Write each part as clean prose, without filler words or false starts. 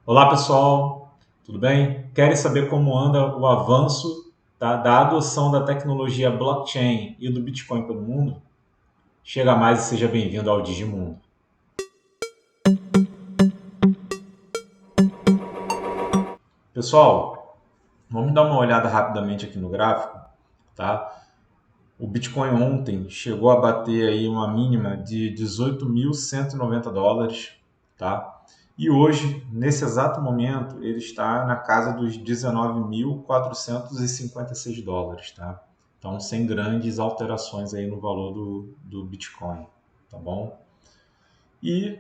Olá pessoal, tudo bem? Querem saber como anda o avanço da adoção da tecnologia blockchain e do Bitcoin pelo mundo? Chega mais e seja bem-vindo ao Digimundo. Pessoal, vamos dar uma olhada rapidamente aqui no gráfico, tá? O Bitcoin ontem chegou a bater aí uma mínima de 18.190 dólares, tá? E hoje, nesse exato momento, ele está na casa dos 19.456 dólares, tá? Então, sem grandes alterações aí no valor do Bitcoin, tá bom? E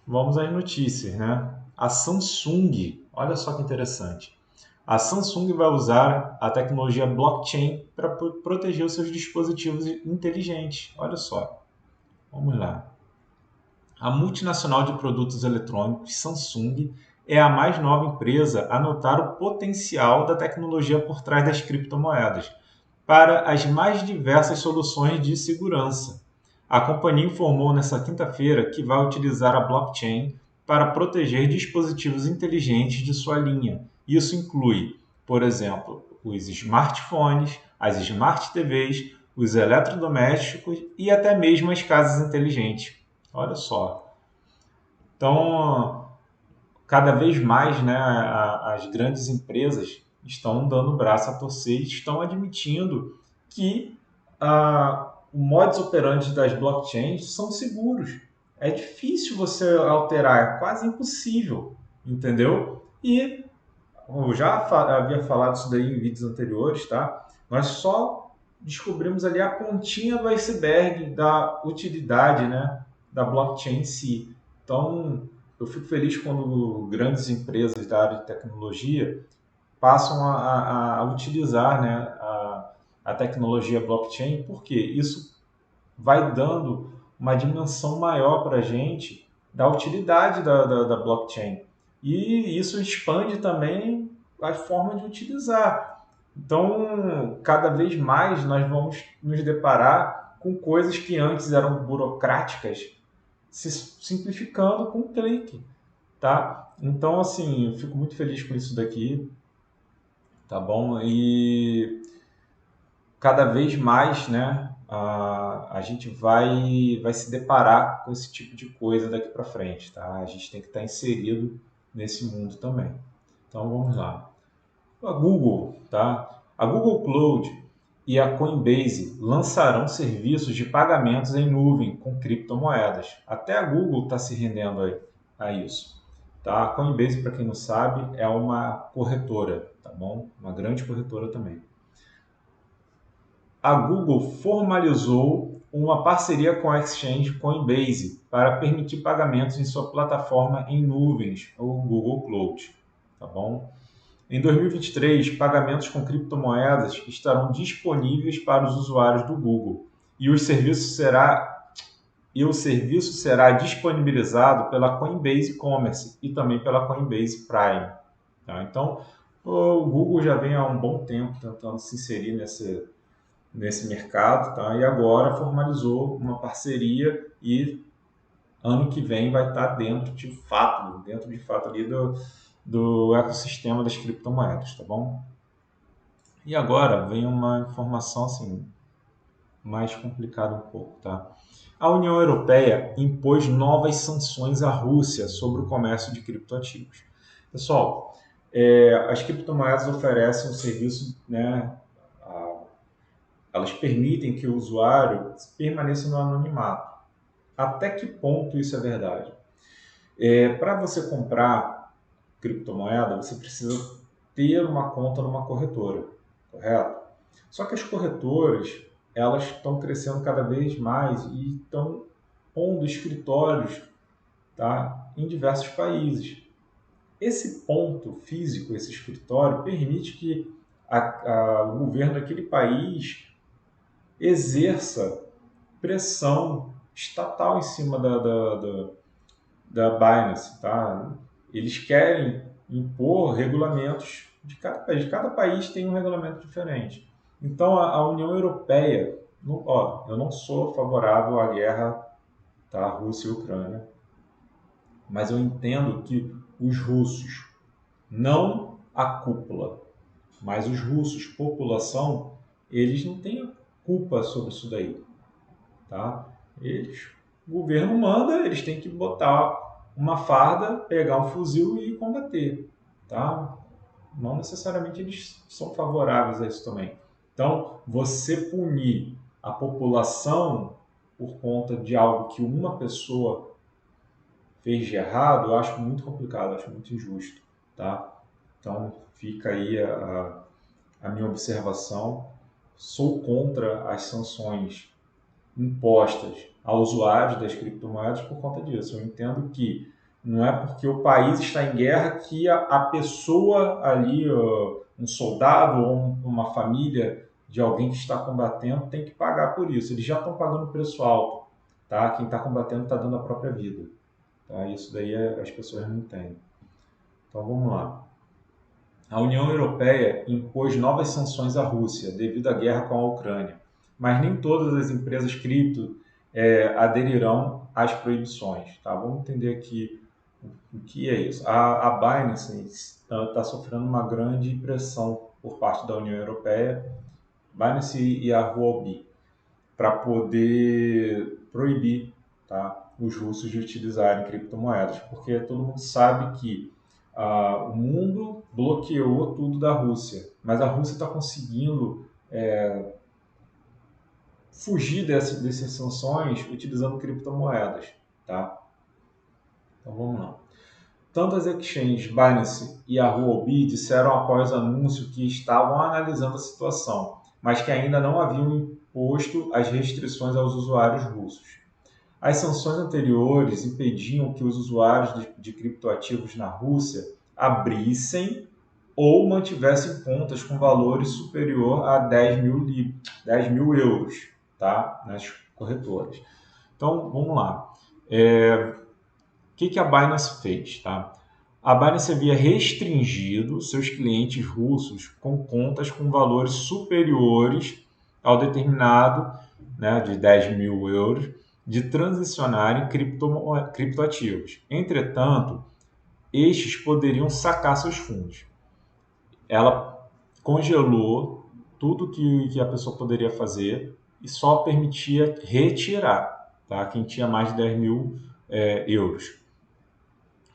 vamos às notícias, né? A Samsung, olha só que interessante. A Samsung vai usar a tecnologia blockchain para proteger os seus dispositivos inteligentes. Olha só, vamos lá. A multinacional de produtos eletrônicos Samsung é a mais nova empresa a notar o potencial da tecnologia por trás das criptomoedas para as mais diversas soluções de segurança. A companhia informou nesta quinta-feira que vai utilizar a blockchain para proteger dispositivos inteligentes de sua linha. Isso inclui, por exemplo, os smartphones, as smart TVs, os eletrodomésticos e até mesmo as casas inteligentes. Olha só. Então, cada vez mais, né, as grandes empresas estão dando o braço a torcer e estão admitindo que o modus operandi das blockchains são seguros. É difícil você alterar, é quase impossível, entendeu? E eu já havia falado isso daí em vídeos anteriores, tá? Nós só descobrimos ali a pontinha do iceberg da utilidade, né, da blockchain em si. Então, eu fico feliz quando grandes empresas da área de tecnologia passam a utilizar, né, a tecnologia blockchain, porque isso vai dando uma dimensão maior para a gente da utilidade da blockchain. E isso expande também a forma de utilizar. Então, cada vez mais nós vamos nos deparar com coisas que antes eram burocráticas se simplificando com um clique, tá? Então, assim, eu fico muito feliz com isso daqui, tá bom? E cada vez mais, né, a gente vai se deparar com esse tipo de coisa daqui para frente, tá? A gente tem que estar inserido nesse mundo também. Então, vamos lá. A Google, tá? A Google Cloud e a Coinbase lançarão serviços de pagamentos em nuvem com criptomoedas. Até a Google está se rendendo a isso. Tá? A Coinbase, para quem não sabe, é uma corretora, tá bom? Uma grande corretora também. A Google formalizou uma parceria com a exchange Coinbase para permitir pagamentos em sua plataforma em nuvens, o Google Cloud, tá bom? Em 2023, pagamentos com criptomoedas estarão disponíveis para os usuários do Google e o serviço será disponibilizado pela Coinbase Commerce e também pela Coinbase Prime. Tá? Então, o Google já vem há um bom tempo tentando se inserir nesse mercado, tá? E agora formalizou uma parceria e ano que vem vai estar dentro de fato ali do ecossistema das criptomoedas, tá bom? E agora vem uma informação assim mais complicada um pouco, tá? A União Europeia impôs novas sanções à Rússia sobre o comércio de criptoativos. Pessoal, as criptomoedas oferecem um serviço, né? Elas permitem que o usuário permaneça no anonimato. Até que ponto isso é verdade? Para você comprar criptomoeda, você precisa ter uma conta numa corretora, correto? Só que as corretoras, elas estão crescendo cada vez mais e estão pondo escritórios, tá, em diversos países. Esse ponto físico, esse escritório, permite que o governo daquele país exerça pressão estatal em cima da Binance, tá? Eles querem impor regulamentos de cada país. Cada país tem um regulamento diferente. Então, a União Europeia, eu não sou favorável à guerra, tá? Rússia e Ucrânia, mas eu entendo que os russos, não a cúpula, mas os russos, população, eles não têm culpa sobre isso daí, tá? Eles, o governo manda, eles têm que botar uma farda, pegar um fuzil e combater, tá? Não necessariamente eles são favoráveis a isso também. Então, você punir a população por conta de algo que uma pessoa fez de errado, eu acho muito complicado, acho muito injusto, tá? Então, fica aí a minha observação. Sou contra as sanções impostas a usuários das criptomoedas por conta disso. Eu entendo que não é porque o país está em guerra que a pessoa ali, um soldado ou uma família de alguém que está combatendo tem que pagar por isso. Eles já estão pagando preço alto, tá? Quem está combatendo está dando a própria vida. Tá? Isso daí as pessoas não entendem. Então vamos lá. A União Europeia impôs novas sanções à Rússia devido à guerra com a Ucrânia, mas nem todas as empresas cripto aderirão às proibições. Tá? Vamos entender aqui o que é isso. A Binance está sofrendo uma grande pressão por parte da União Europeia, Binance e a Huobi, para poder proibir, tá, os russos de utilizarem criptomoedas, porque todo mundo sabe que o mundo bloqueou tudo da Rússia, mas a Rússia está conseguindo fugir dessas sanções utilizando criptomoedas, tá? Então vamos lá. Tanto as exchanges Binance e a Huobi disseram após o anúncio que estavam analisando a situação, mas que ainda não haviam imposto as restrições aos usuários russos. As sanções anteriores impediam que os usuários de criptoativos na Rússia abrissem ou mantivessem contas com valores superior a 10 mil euros, tá? Nas corretoras. Então, vamos lá. O que a Binance fez? Tá? A Binance havia restringido seus clientes russos com contas com valores superiores ao determinado, né, de 10 mil euros, de transicionar em criptoativos. Entretanto, estes poderiam sacar seus fundos. Ela congelou tudo que a pessoa poderia fazer e só permitia retirar, tá? Quem tinha mais de 10 mil euros.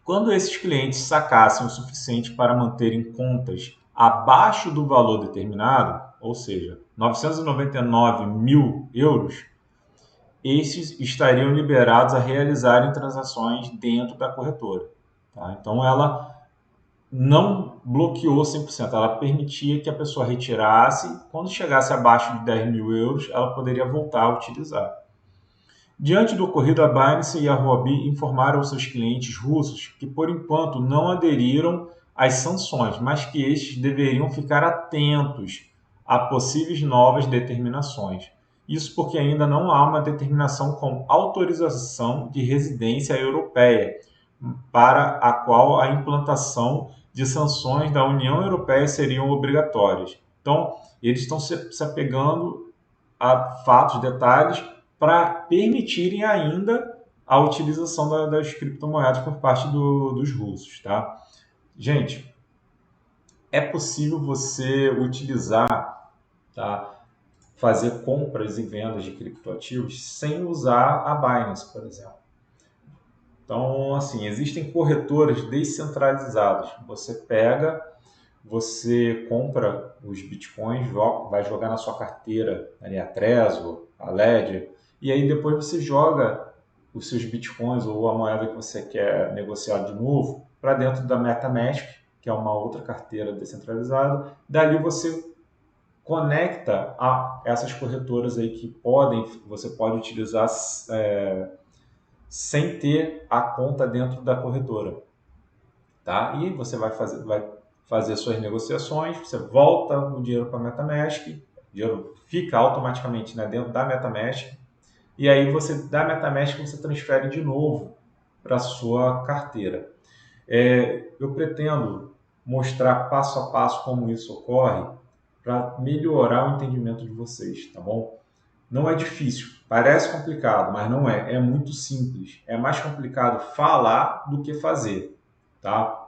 Quando esses clientes sacassem o suficiente para manterem contas abaixo do valor determinado, ou seja, 999 mil euros, esses estariam liberados a realizarem transações dentro da corretora. Tá? Então, ela não bloqueou 100%, ela permitia que a pessoa retirasse, quando chegasse abaixo de 10 mil euros, ela poderia voltar a utilizar. Diante do ocorrido, a Binance e a Huobi informaram aos seus clientes russos que, por enquanto, não aderiram às sanções, mas que estes deveriam ficar atentos a possíveis novas determinações. Isso porque ainda não há uma determinação com autorização de residência europeia, para a qual a implantação de sanções da União Europeia seriam obrigatórias. Então, eles estão se apegando a fatos, detalhes, para permitirem ainda a utilização das criptomoedas por parte dos russos, tá? Gente, é possível você utilizar, tá, fazer compras e vendas de criptoativos sem usar a Binance, por exemplo. Então, assim, existem corretoras descentralizadas. Você compra os bitcoins, vai jogar na sua carteira, ali a Trezor, a Ledger, e aí depois você joga os seus bitcoins ou a moeda que você quer negociar de novo para dentro da MetaMask, que é uma outra carteira descentralizada. Dali você conecta a essas corretoras aí que você pode utilizar sem ter a conta dentro da corretora, tá? E você vai fazer suas negociações, você volta o dinheiro para a MetaMask, o dinheiro fica automaticamente, né, dentro da MetaMask, e aí da MetaMask você transfere de novo para a sua carteira. Eu pretendo mostrar passo a passo como isso ocorre para melhorar o entendimento de vocês, tá bom? Não é difícil, parece complicado, mas não é. É muito simples. É mais complicado falar do que fazer, tá?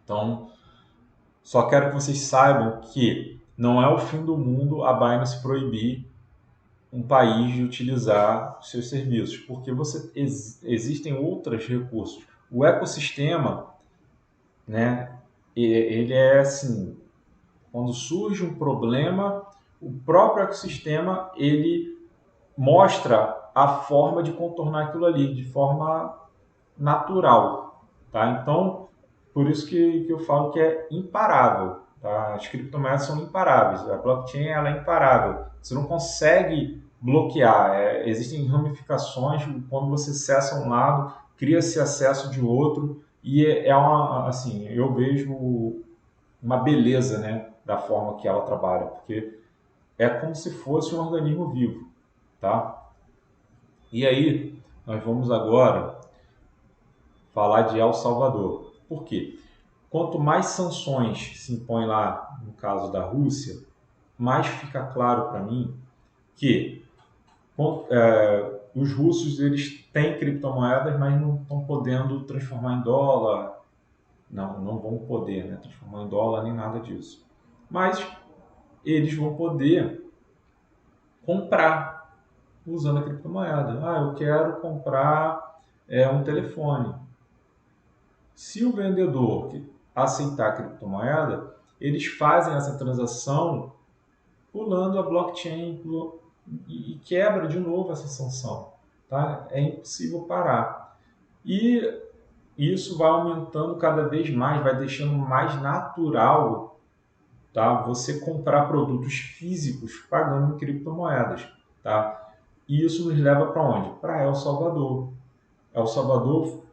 Então, só quero que vocês saibam que não é o fim do mundo a Binance proibir um país de utilizar os seus serviços, porque existem outros recursos. O ecossistema, né, ele é assim, quando surge um problema, o próprio ecossistema ele mostra a forma de contornar aquilo ali, de forma natural, tá? Então, por isso que eu falo que é imparável, tá? As criptomoedas são imparáveis, a blockchain ela é imparável. Você não consegue bloquear, existem ramificações, quando você acessa um lado, cria-se acesso de outro, e é uma, assim, eu vejo uma beleza, né, da forma que ela trabalha, porque é como se fosse um organismo vivo, tá? E aí, nós vamos agora falar de El Salvador. Por quê? Quanto mais sanções se impõem lá, no caso da Rússia, mais fica claro para mim que os russos eles têm criptomoedas, mas não estão podendo transformar em dólar, não vão poder, né, transformar em dólar nem nada disso. Mas eles vão poder comprar usando a criptomoeda. Ah, eu quero comprar um telefone. Se o vendedor aceitar a criptomoeda, eles fazem essa transação pulando a blockchain e quebra de novo essa sanção. Tá? É impossível parar. E isso vai aumentando cada vez mais, vai deixando mais natural, tá? Você comprar produtos físicos pagando em criptomoedas. Tá? E isso nos leva para onde? Para El Salvador. El Salvador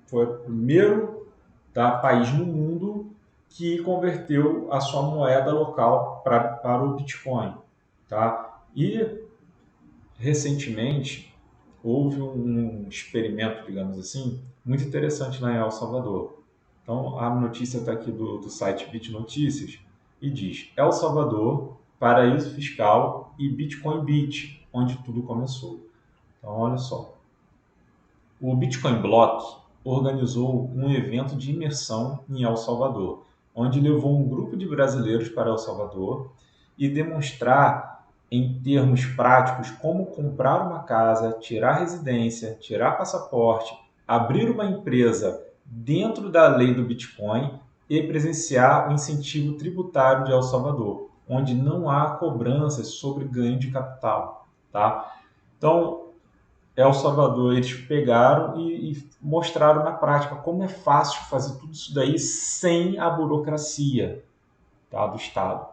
foi o primeiro, tá, país no mundo que converteu a sua moeda local para o Bitcoin. Tá? E, recentemente, houve um experimento, digamos assim, muito interessante lá em El Salvador. Então, a notícia está aqui do site BitNotícias e diz: El Salvador, paraíso fiscal e Bitcoin Beach, onde tudo começou. Então, olha só. O Bitcoin Block organizou um evento de imersão em El Salvador, onde levou um grupo de brasileiros para El Salvador e demonstrar em termos práticos como comprar uma casa, tirar residência, tirar passaporte, abrir uma empresa dentro da lei do Bitcoin e presenciar o incentivo tributário de El Salvador, onde não há cobranças sobre ganho de capital, tá? Então, El Salvador, eles pegaram e mostraram na prática como é fácil fazer tudo isso daí sem a burocracia, tá, do Estado.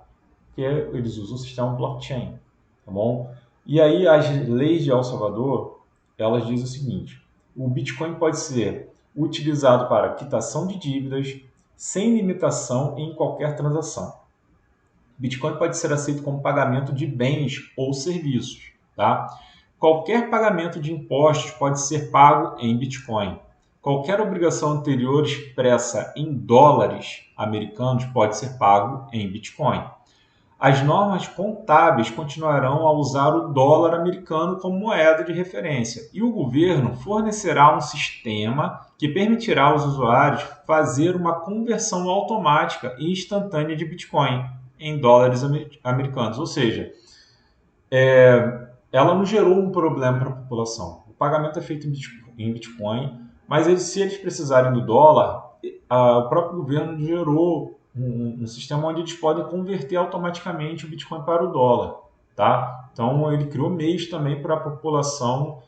Porque eles usam o sistema blockchain, tá bom? E aí as leis de El Salvador, elas dizem o seguinte: o Bitcoin pode ser utilizado para quitação de dívidas sem limitação em qualquer transação. Bitcoin pode ser aceito como pagamento de bens ou serviços, tá? Qualquer pagamento de impostos pode ser pago em Bitcoin. Qualquer obrigação anterior expressa em dólares americanos pode ser pago em Bitcoin. As normas contábeis continuarão a usar o dólar americano como moeda de referência e o governo fornecerá um sistema que permitirá aos usuários fazer uma conversão automática e instantânea de Bitcoin em dólares americanos. Ou seja, ela não gerou um problema para a população. O pagamento é feito em Bitcoin, mas se eles precisarem do dólar, o próprio governo gerou um sistema onde eles podem converter automaticamente o Bitcoin para o dólar. Tá? Então, ele criou meios também para a população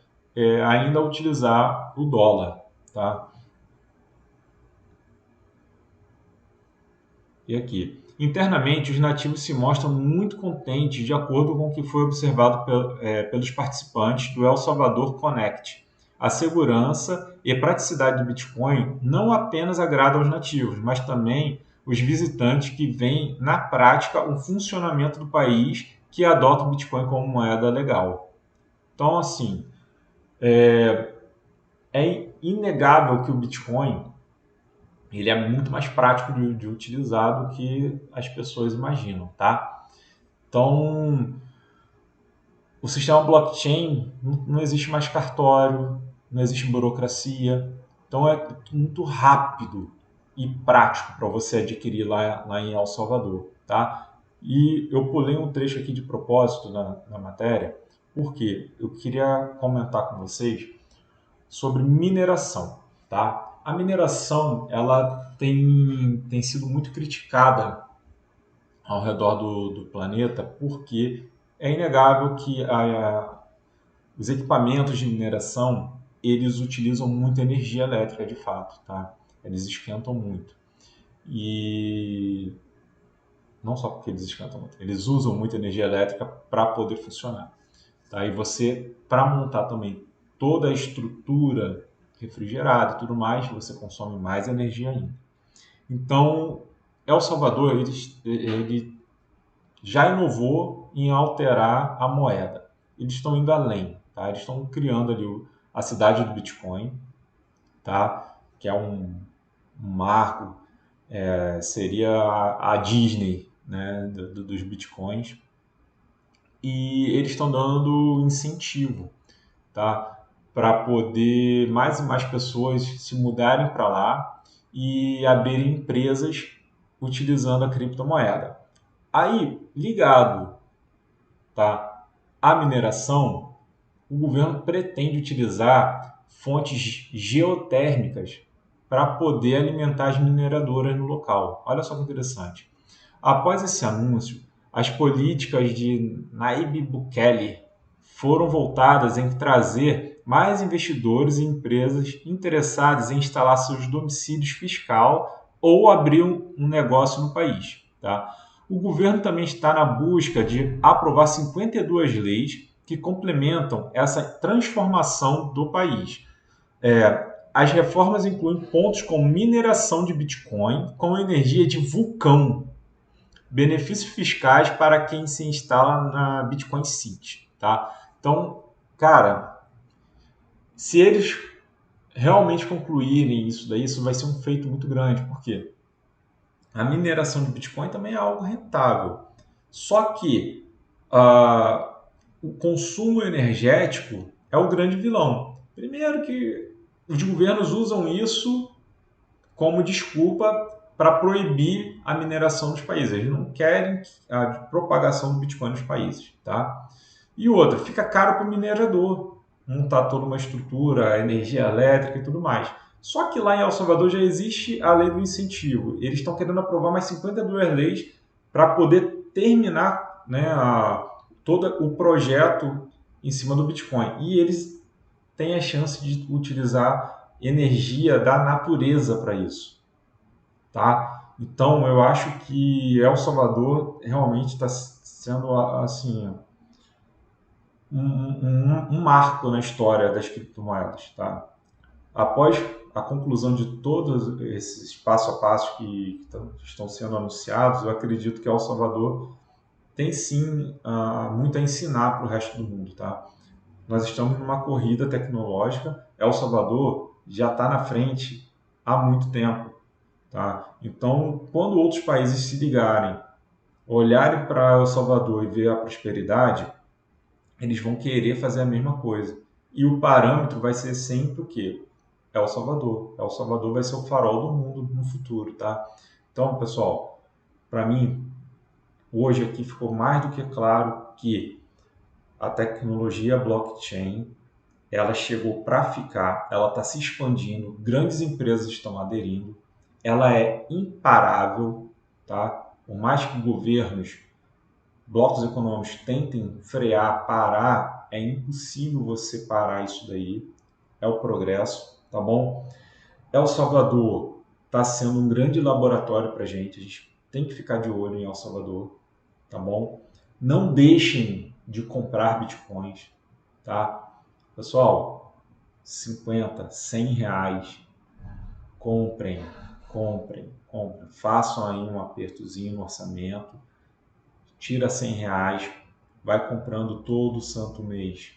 ainda utilizar o dólar. Tá? E aqui. Internamente, os nativos se mostram muito contentes de acordo com o que foi observado pelos participantes do El Salvador Connect. A segurança e praticidade do Bitcoin não apenas agrada aos nativos, mas também os visitantes que veem na prática o funcionamento do país que adota o Bitcoin como moeda legal. Então, assim, é inegável que o Bitcoin ele é muito mais prático de utilizar do que as pessoas imaginam, tá? Então, o sistema blockchain não existe mais cartório, não existe burocracia, então é muito rápido e prático para você adquirir lá em El Salvador, tá? E eu pulei um trecho aqui de propósito na matéria, porque eu queria comentar com vocês sobre mineração, tá? A mineração, ela tem sido muito criticada ao redor do planeta, porque é inegável que os equipamentos de mineração, eles utilizam muita energia elétrica, de fato, tá? Eles esquentam muito. E não só porque eles esquentam muito, eles usam muita energia elétrica para poder funcionar. Tá? E você, para montar também toda a estrutura refrigerada e tudo mais, você consome mais energia ainda. Então, El Salvador, ele já inovou em alterar a moeda. Eles estão indo além, tá? Eles estão criando ali a cidade do Bitcoin, tá? Que é um marco, seria a Disney, né? Dos Bitcoins. E eles estão dando incentivo, tá? Para poder mais e mais pessoas se mudarem para lá e abrirem empresas utilizando a criptomoeda. Aí, ligado, tá, à mineração, o governo pretende utilizar fontes geotérmicas para poder alimentar as mineradoras no local. Olha só que interessante. Após esse anúncio, as políticas de Nayib Bukele foram voltadas em trazer mais investidores e empresas interessadas em instalar seus domicílios fiscal ou abrir um negócio no país. Tá? O governo também está na busca de aprovar 52 leis que complementam essa transformação do país. As reformas incluem pontos como mineração de Bitcoin com energia de vulcão, benefícios fiscais para quem se instala na Bitcoin City, tá? Então, cara, se eles realmente concluírem isso daí, isso vai ser um feito muito grande, porque a mineração de Bitcoin também é algo rentável. Só que o consumo energético é o grande vilão. Primeiro que os governos usam isso como desculpa para proibir a mineração dos países. Eles não querem a propagação do Bitcoin nos países, tá? E outra, fica caro para o minerador montar toda uma estrutura, energia elétrica e tudo mais. Só que lá em El Salvador já existe a lei do incentivo. Eles estão querendo aprovar mais 52 leis para poder terminar, né, todo o projeto em cima do Bitcoin. E eles têm a chance de utilizar energia da natureza para isso, tá? Então eu acho que El Salvador realmente está sendo assim um marco na história das criptomoedas, tá? Após a conclusão de todos esses passo a passo que estão sendo anunciados, eu acredito que El Salvador tem sim muito a ensinar para o resto do mundo, tá? Nós estamos numa corrida tecnológica. El Salvador já está na frente há muito tempo, tá? Então, quando outros países se ligarem, olharem para El Salvador e ver a prosperidade, eles vão querer fazer a mesma coisa. E o parâmetro vai ser sempre o quê? El Salvador. El Salvador vai ser o farol do mundo no futuro, tá? Então, pessoal, para mim, hoje aqui ficou mais do que claro que a tecnologia blockchain, ela chegou para ficar, ela está se expandindo, grandes empresas estão aderindo, ela é imparável, tá? Por mais que governos, blocos econômicos tentem frear, parar, é impossível você parar isso daí. É o progresso, tá bom? El Salvador está sendo um grande laboratório para a gente tem que ficar de olho em El Salvador, tá bom? Não deixem de comprar bitcoins, tá? Pessoal, 50, 100 reais, comprem, comprem. Façam aí um apertozinho no orçamento, tira 100 reais, vai comprando todo santo mês,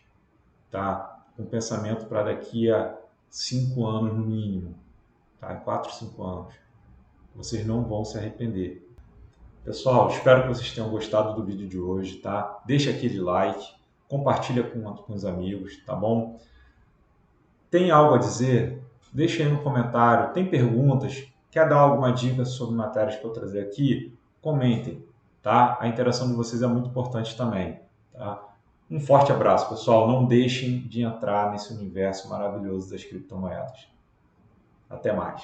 tá? Com pensamento para daqui a 5 anos no mínimo, tá? 4, 5 anos. Vocês não vão se arrepender. Pessoal, espero que vocês tenham gostado do vídeo de hoje, tá? Deixa aquele like, compartilha com os amigos, tá bom? Tem algo a dizer? Deixa aí no comentário. Tem perguntas? Quer dar alguma dica sobre matérias que eu trazer aqui? Comentem, tá? A interação de vocês é muito importante também, tá? Um forte abraço, pessoal. Não deixem de entrar nesse universo maravilhoso das criptomoedas. Até mais.